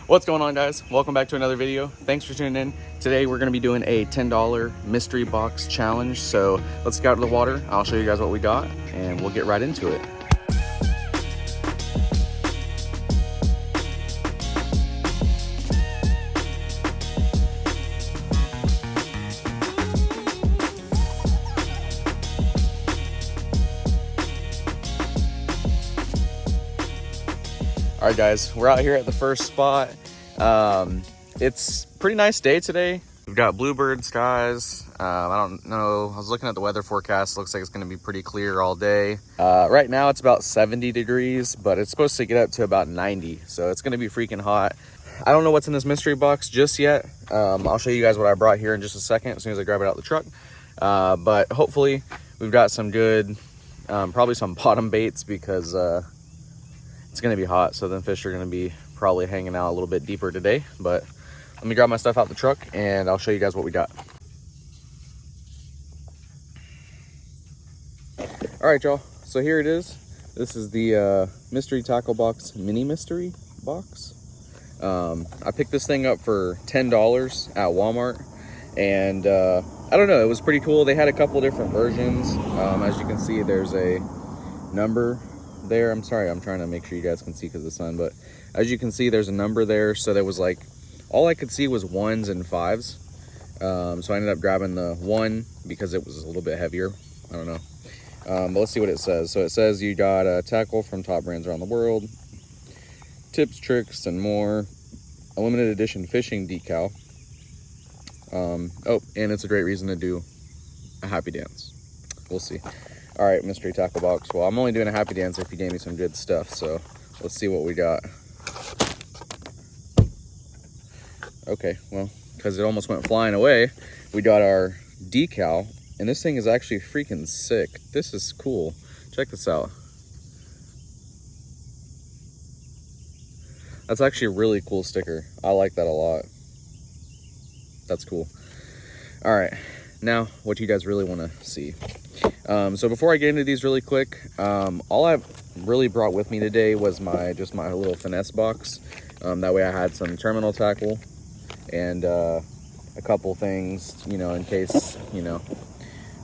What's going on, guys? Welcome back to another video. Thanks for tuning in. Today we're going to be doing a $10 mystery box challenge. So let's get out of the water. I'll show you guys what we got and we'll get right into it. All right, guys, we're out here at the first spot. It's a pretty nice day today. We've got bluebird skies. I don't know, I was looking at the weather forecast. Looks like it's gonna be pretty clear all day. Right now it's about 70 degrees, but it's supposed to get up to about 90. So it's gonna be freaking hot. I don't know what's in this mystery box just yet. I'll show you guys what I brought here in just a second, as soon as I grab it out of the truck. But hopefully we've got some good, probably some bottom baits, because it's gonna be hot, so then fish are gonna be probably hanging out a little bit deeper today. But let me grab my stuff out the truck and I'll show you guys what we got. All right, y'all, so here it is. This is the mystery tackle box, mini mystery box. I picked this thing up for $10 at Walmart, and I don't know, it was pretty cool. They had a couple different versions. As you can see, there's a number there. I'm sorry, I'm trying to make sure you guys can see because of the sun, but as you can see, there's a number there. So there was like, all I could see was 1s and 5s. So I ended up grabbing the 1 because it was a little bit heavier. I don't know. But let's see what it says. So it says you got a tackle from top brands around the world, tips, tricks, and more. A limited edition fishing decal. Oh, and it's a great reason to do a happy dance. We'll see. All right, mystery tackle box. Well, I'm only doing a happy dance if you gave me some good stuff. So let's see what we got. Okay, well, because it almost went flying away, we got our decal, and this thing is actually freaking sick. This is cool. Check this out. That's actually a really cool sticker. I like that a lot. That's cool. All right, now what you guys really want to see. So before I get into these really quick, all I really brought with me today was just my little finesse box. That way I had some terminal tackle and a couple things, you know, in case, you know,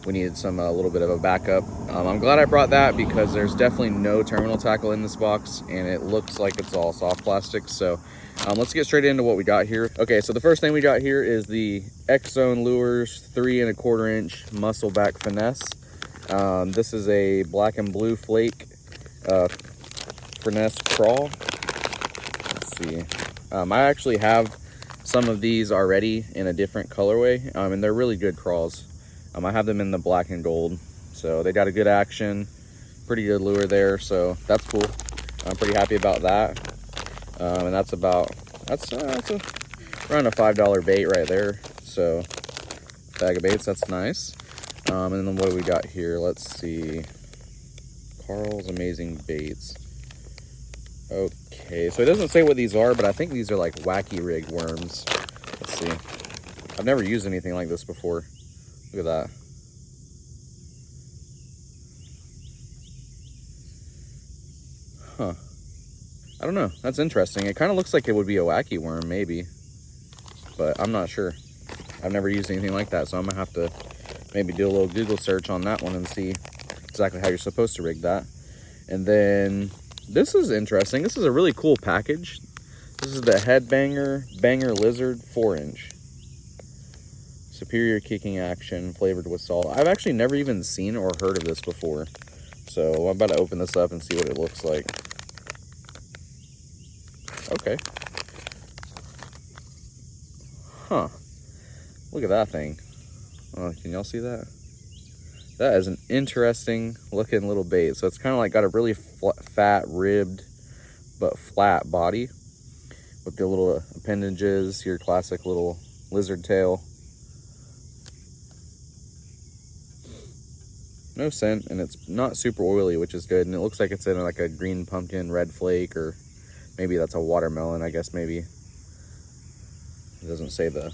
we needed some a little bit of a backup. I'm glad I brought that because there's definitely no terminal tackle in this box, and it looks like it's all soft plastic. So let's get straight into what we got here. Okay, so the first thing we got here is the X-Zone Lures 3 1/4 inch muscleback finesse. This is a black and blue flake finesse crawl. Let's see. I actually have some of these already in a different colorway, and they're really good crawls. I have them in the black and gold, so they got a good action, pretty good lure there, so that's cool. I'm pretty happy about that. And that's around a $5 bait right there. So bag of baits, that's nice. And then what do we got here? Let's see. Carl's Amazing Baits. Okay, so it doesn't say what these are, but I think these are like wacky rig worms. Let's see. I've never used anything like this before. Look at that. Huh. I don't know. That's interesting. It kind of looks like it would be a wacky worm, maybe. But I'm not sure. I've never used anything like that, so I'm going to have to maybe do a little Google search on that one and see exactly how you're supposed to rig that. And then this is interesting. This is a really cool package. This is the Headbanger Banger Lizard 4-inch. Superior kicking action, flavored with salt. I've actually never even seen or heard of this before. So I'm about to open this up and see what it looks like. Okay. Huh. Look at that thing. Oh, can y'all see that? That is an interesting looking little bait. So it's kind of like got a really fat, ribbed, but flat body with the little appendages, your classic little lizard tail. No scent, and it's not super oily, which is good. And it looks like it's in like a green pumpkin, red flake, or maybe that's a watermelon. I guess maybe. It doesn't say the...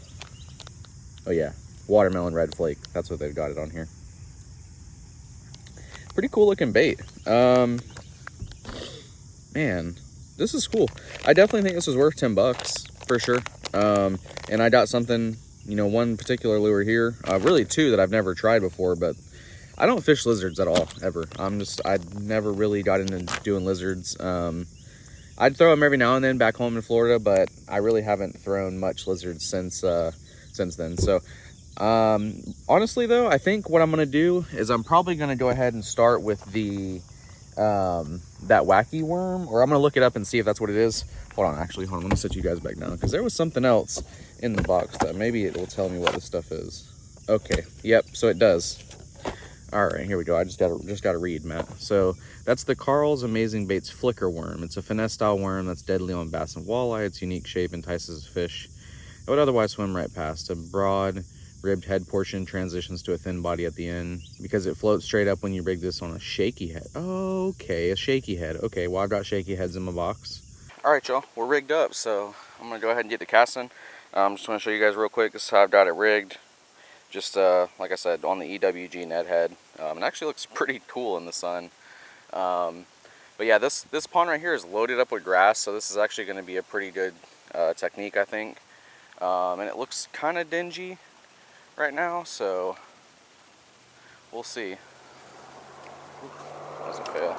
Oh yeah, watermelon red flake. That's what they've got it on here. Pretty cool looking bait. Man, this is cool. I definitely think this was worth 10 bucks for sure. And I got something, you know, one particular lure here, really two that I've never tried before, but I don't fish lizards at all, ever. I never really got into doing lizards. I'd throw them every now and then back home in Florida, but I really haven't thrown much lizards since then. So honestly though, I think what I'm gonna do is I'm probably gonna go ahead and start with the that wacky worm, or I'm gonna look it up and see if that's what it is. Hold on, let me set you guys back down, because there was something else in the box that maybe it will tell me what this stuff is. Okay, yep, so it does. All right, here we go. I just gotta read, Matt. So that's the Carl's Amazing Baits Flicker Worm. It's a finesse style worm that's deadly on bass and walleye. Its unique shape entices fish that would otherwise swim right past. A broad ribbed head portion transitions to a thin body at the end because it floats straight up when you rig this on a shaky head. Okay, a shaky head. Okay, well, I've got shaky heads in my box. All right, y'all, we're rigged up, so I'm gonna go ahead and get to casting. I'm just gonna show you guys real quick. This is how I've got it rigged. Just like I said, on the EWG net head. It actually looks pretty cool in the sun. But yeah, this pond right here is loaded up with grass, so this is actually going to be a pretty good technique, I think. And it looks kind of dingy right now, so we'll see. Doesn't fail.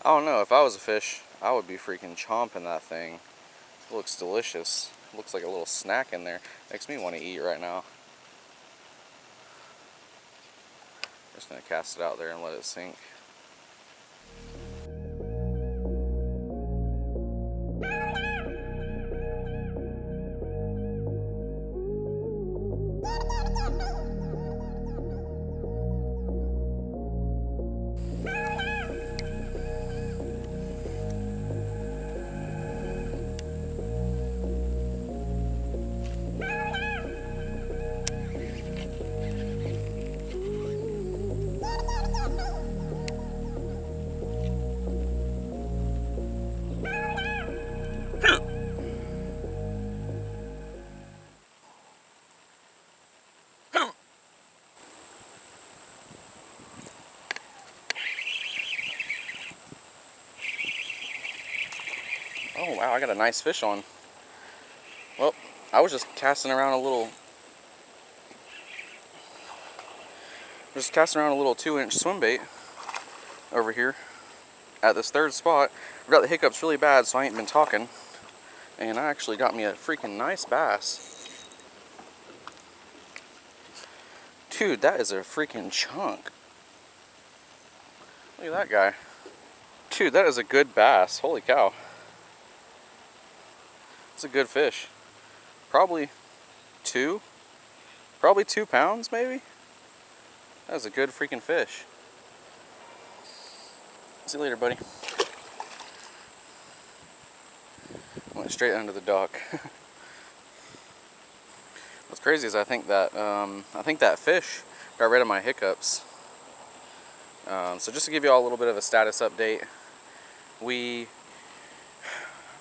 I don't know, if I was a fish, I would be freaking chomping that thing. It looks delicious. It looks like a little snack in there. Makes me want to eat right now. Just gonna cast it out there and let it sink. Oh wow, I got a nice fish on. Well, I was just casting around a little 2-inch swim bait over here at this third spot. I've got the hiccups really bad, so I ain't been talking. And I actually got me a freaking nice bass. Dude, that is a freaking chunk. Look at that guy. Dude, that is a good bass. Holy cow. It's a good fish. Probably 2 pounds maybe. That was a good freaking fish. See you later, buddy. Went straight under the dock. What's crazy is I think that fish got rid of my hiccups. So just to give you all a little bit of a status update,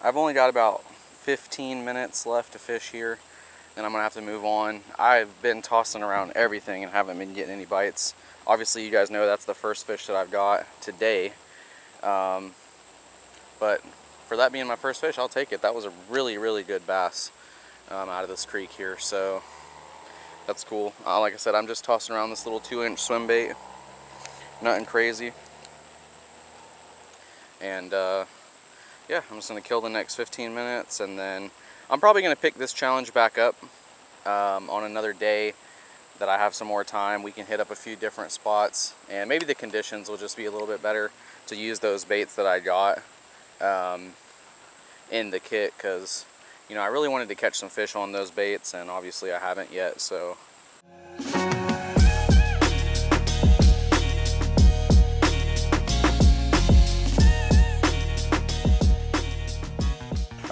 I've only got about 15 minutes left to fish here, and I'm gonna have to move on. I've been tossing around everything and haven't been getting any bites. Obviously, you guys know that's the first fish that I've got today. But for that being my first fish, I'll take it. That was a really, really good bass out of this creek here, so that's cool. Like I said, I'm just tossing around this little 2-inch swim bait. Nothing crazy. And yeah, I'm just going to kill the next 15 minutes, and then I'm probably going to pick this challenge back up on another day that I have some more time. We can hit up a few different spots, and maybe the conditions will just be a little bit better to use those baits that I got in the kit, because, you know, I really wanted to catch some fish on those baits, and obviously I haven't yet, so...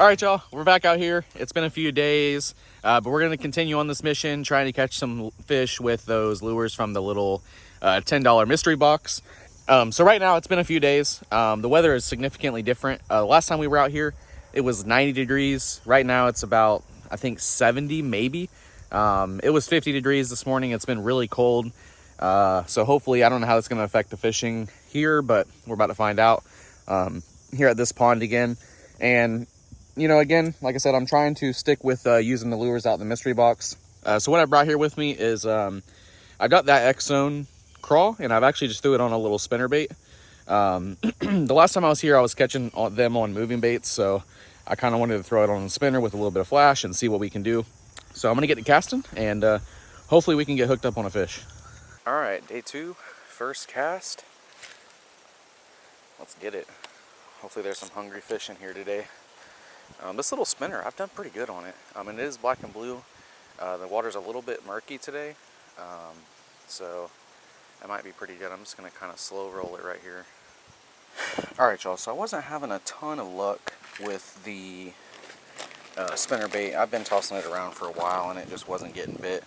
All right, y'all, we're back out here. It's been a few days, but we're going to continue on this mission, trying to catch some fish with those lures from the little $10 mystery box. So right now, it's been a few days. The weather is significantly different. Last time we were out here, it was 90 degrees. Right now, it's about, I think, 70 maybe. It was 50 degrees this morning. It's been really cold. So hopefully, I don't know how that's going to affect the fishing here, but we're about to find out here at this pond again. And you know, again, like I said, I'm trying to stick with using the lures out in the mystery box. So what I brought here with me is I got that X-Zone crawl, and I've actually just threw it on a little spinner bait. The last time I was here, I was catching them on moving baits, so I kind of wanted to throw it on the spinner with a little bit of flash and see what we can do. So I'm going to get it casting, and hopefully we can get hooked up on a fish. All right, day 2, first cast. Let's get it. Hopefully there's some hungry fish in here today. This little spinner, I've done pretty good on it. It is black and blue. The water's a little bit murky today, so it might be pretty good. I'm just going to kind of slow roll it right here. Alright, y'all, so I wasn't having a ton of luck with the spinner bait. I've been tossing it around for a while and it just wasn't getting bit.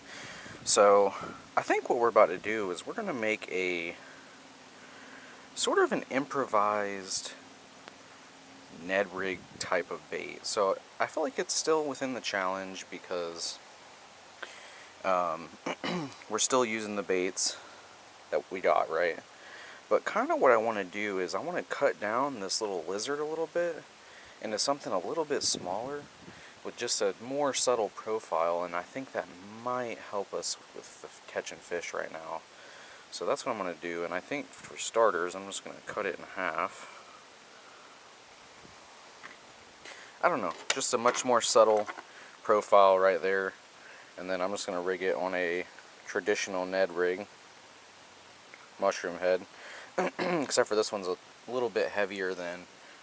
So I think what we're about to do is we're going to make a sort of an improvised Ned rig type of bait. So I feel like it's still within the challenge because we're still using the baits that we got, right? But kind of what I want to do is I want to cut down this little lizard a little bit into something a little bit smaller with just a more subtle profile, and I think that might help us with the catching fish right now. So that's what I'm going to do, and I think for starters I'm just going to cut it in half. I don't know, just a much more subtle profile right there. And then I'm just going to rig it on a traditional Ned rig, mushroom head. Except for this one's a little bit heavier than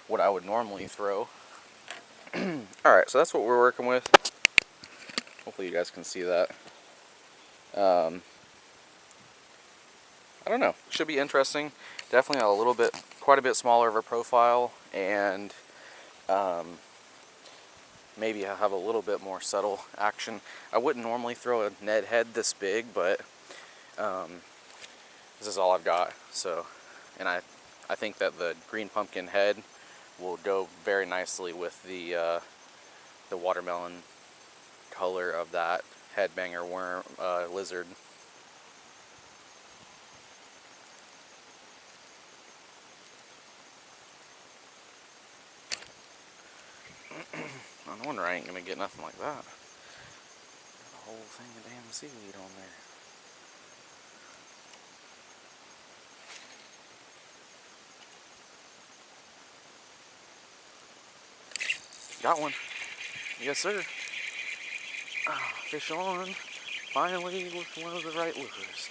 what I would normally throw. Alright, so that's what we're working with. Hopefully you guys can see that. I don't know, should be interesting. Definitely quite a bit smaller of a profile, and maybe I have a little bit more subtle action. I wouldn't normally throw a Ned head this big, but this is all I've got. So, and I think that the green pumpkin head will go very nicely with the watermelon color of that headbanger worm lizard. No wonder I ain't gonna get nothing like that. A whole thing of damn seaweed on there. Got one. Yes, sir. Fish on. Finally with one of the right lures.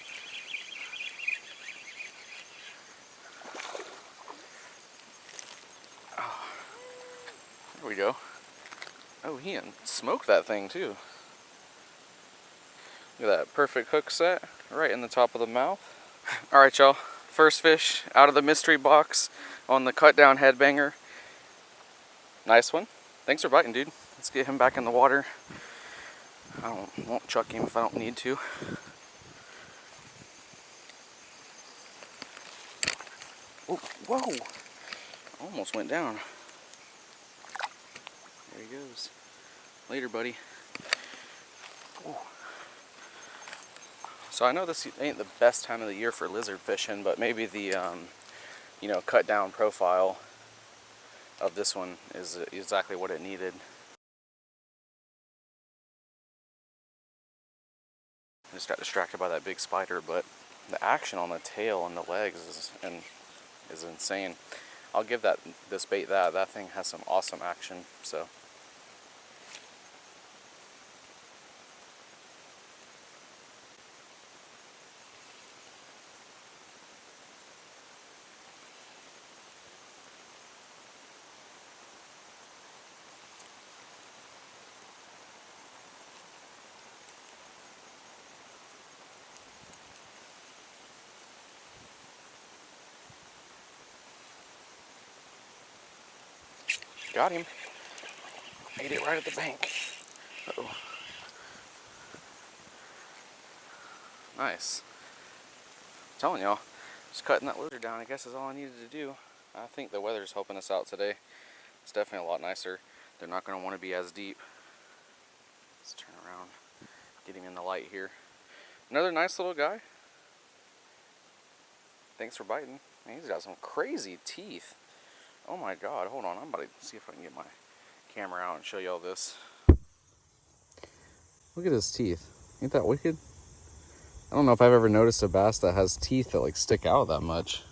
Oh, there we go. Oh, he smoked that thing too. Look at that perfect hook set right in the top of the mouth. Alright, y'all. First fish out of the mystery box on the cut down headbanger. Nice one. Thanks for biting, dude. Let's get him back in the water. I won't chuck him if I don't need to. Oh, whoa! Almost went down. There he goes. Later, buddy. Ooh. So I know this ain't the best time of the year for lizard fishing, but maybe the you know, cut down profile of this one is exactly what it needed. I just got distracted by that big spider, but the action on the tail and the legs is insane. I'll give this bait that thing has some awesome action. So got him. Ate it right at the bank. Uh-oh. Nice. I'm telling y'all, just cutting that lizard down, I guess, is all I needed to do. I think the weather's helping us out today. It's definitely a lot nicer. They're not going to want to be as deep. Let's turn around, get him in the light here. Another nice little guy. Thanks for biting. Man, he's got some crazy teeth. Oh my god, hold on. I'm about to see if I can get my camera out and show y'all this. Look at his teeth. Ain't that wicked? I don't know if I've ever noticed a bass that has teeth that like stick out that much.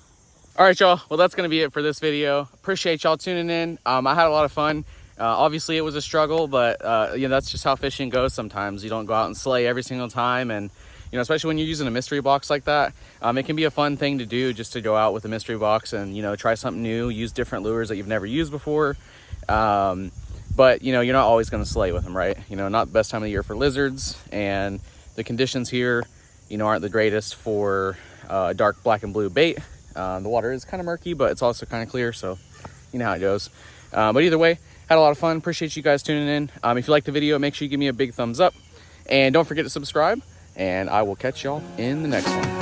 All right, y'all. Well, that's going to be it for this video. Appreciate y'all tuning in. I had a lot of fun. Obviously, it was a struggle, but you know, that's just how fishing goes sometimes. You don't go out and slay every single time. And, you know, especially when you're using a mystery box like that, it can be a fun thing to do, just to go out with a mystery box and, you know, try something new, use different lures that you've never used before. But, you know, you're not always going to slay with them, right? You know, not the best time of the year for lizards. And the conditions here, you know, aren't the greatest for dark black and blue bait. The water is kind of murky, but it's also kind of clear, so you know how it goes. But either way, had a lot of fun. Appreciate you guys tuning in. If you liked the video, make sure you give me a big thumbs up. And don't forget to subscribe. And I will catch y'all in the next one.